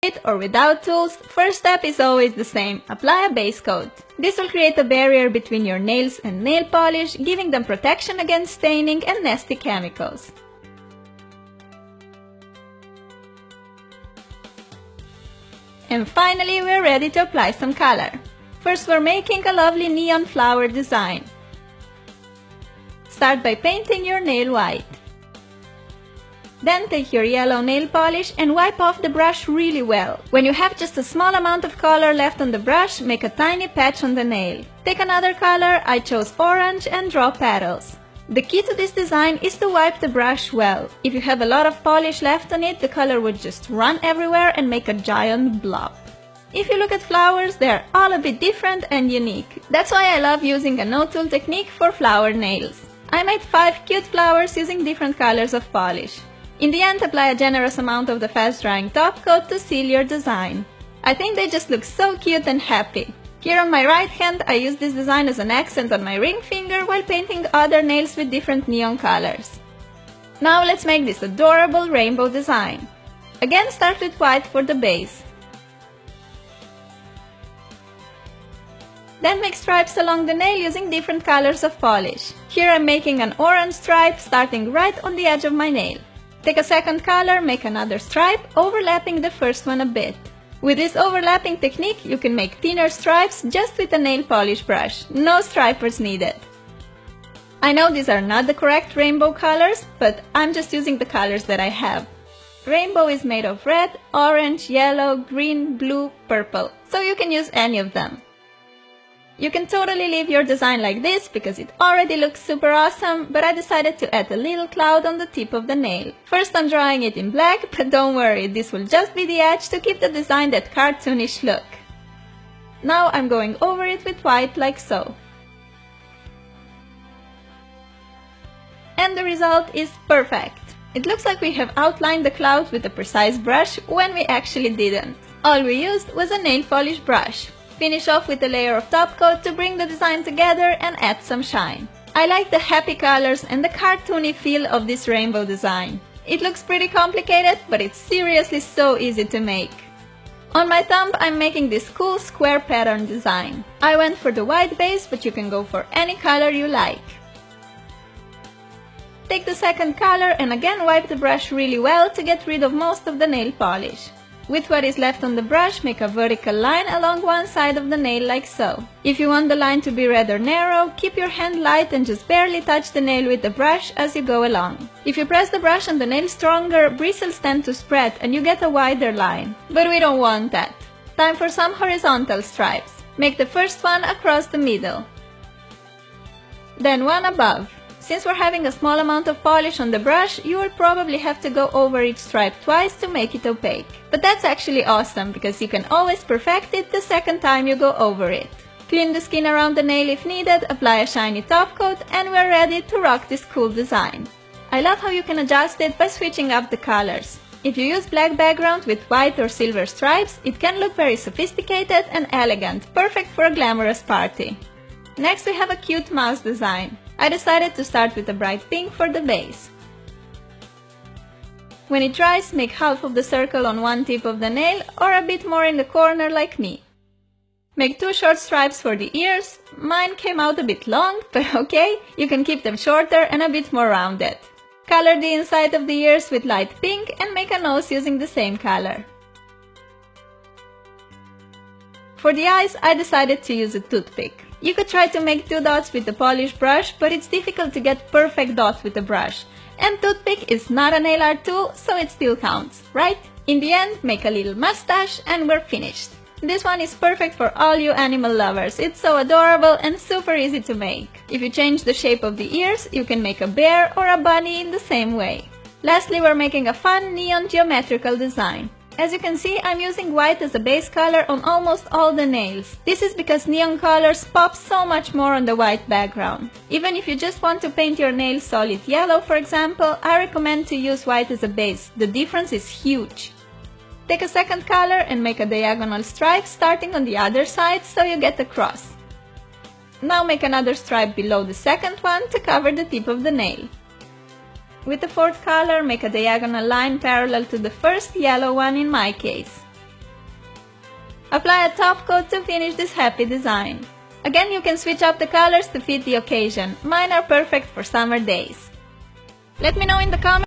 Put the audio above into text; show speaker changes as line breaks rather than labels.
With or without tools, first step is always the same: apply a base coat. This will create a barrier between your nails and nail polish, giving them protection against staining and nasty chemicals. And finally, we're ready to apply some color. First, we're making a lovely neon flower design. Start by painting your nail white. Then take your yellow nail polish and wipe off the brush really well. When you have just a small amount of color left on the brush, make a tiny patch on the nail. Take another color, I chose orange, and draw petals. The key to this design is to wipe the brush well. If you have a lot of polish left on it, the color would just run everywhere and make a giant blob. If you look at flowers, they are all a bit different and unique. That's why I love using a no-tool technique for flower nails. I made 5 cute flowers using different colors of polish. In the end, apply a generous amount of the fast-drying top coat to seal your design. I think they just look so cute and happy. Here on my right hand, I use this design as an accent on my ring finger while painting other nails with different neon colors. Now let's make this adorable rainbow design. Again, start with white for the base. Then make stripes along the nail using different colors of polish. Here I'm making an orange stripe starting right on the edge of my nail. Take a second color, make another stripe, overlapping the first one a bit. With this overlapping technique, you can make thinner stripes just with a nail polish brush. No stripers needed. I know these are not the correct rainbow colors, but I'm just using the colors that I have. Rainbow is made of red, orange, yellow, green, blue, purple, so you can use any of them. You can totally leave your design like this because it already looks super awesome, but I decided to add a little cloud on the tip of the nail. First I'm drawing it in black, but don't worry, this will just be the edge to give the design that cartoonish look. Now I'm going over it with white like so. And the result is perfect. It looks like we have outlined the cloud with a precise brush when we actually didn't. All we used was a nail polish brush. Finish off with a layer of top coat to bring the design together and add some shine. I like the happy colors and the cartoony feel of this rainbow design. It looks pretty complicated, but it's seriously so easy to make. On my thumb, I'm making this cool square pattern design. I went for the white base, but you can go for any color you like. Take the second color and again wipe the brush really well to get rid of most of the nail polish. With what is left on the brush, make a vertical line along one side of the nail like so. If you want the line to be rather narrow, keep your hand light and just barely touch the nail with the brush as you go along. If you press the brush on the nail stronger, bristles tend to spread and you get a wider line. But we don't want that. Time for some horizontal stripes. Make the first one across the middle. Then one above. Since we're having a small amount of polish on the brush, you will probably have to go over each stripe twice to make it opaque. But that's actually awesome, because you can always perfect it the second time you go over it. Clean the skin around the nail if needed, apply a shiny top coat, and we're ready to rock this cool design. I love how you can adjust it by switching up the colors. If you use black background with white or silver stripes, it can look very sophisticated and elegant, perfect for a glamorous party. Next we have a cute mouse design. I decided to start with a bright pink for the base. When it dries, make half of the circle on one tip of the nail or a bit more in the corner like me. Make 2 short stripes for the ears. Mine came out a bit long, but okay, you can keep them shorter and a bit more rounded. Color the inside of the ears with light pink and make a nose using the same color. For the eyes, I decided to use a toothpick. You could try to make 2 dots with the polish brush, but it's difficult to get perfect dots with the brush. And toothpick is not a nail art tool, so it still counts, right? In the end, make a little mustache and we're finished. This one is perfect for all you animal lovers. It's so adorable and super easy to make. If you change the shape of the ears, you can make a bear or a bunny in the same way. Lastly, we're making a fun neon geometrical design. As you can see, I'm using white as a base color on almost all the nails. This is because neon colors pop so much more on the white background. Even if you just want to paint your nails solid yellow, for example, I recommend to use white as a base. The difference is huge. Take a second color and make a diagonal stripe starting on the other side so you get a cross. Now make another stripe below the second one to cover the tip of the nail. With the fourth color, make a diagonal line parallel to the first yellow one in my case. Apply a top coat to finish this happy design. Again, you can switch up the colors to fit the occasion. Mine are perfect for summer days. Let me know in the comments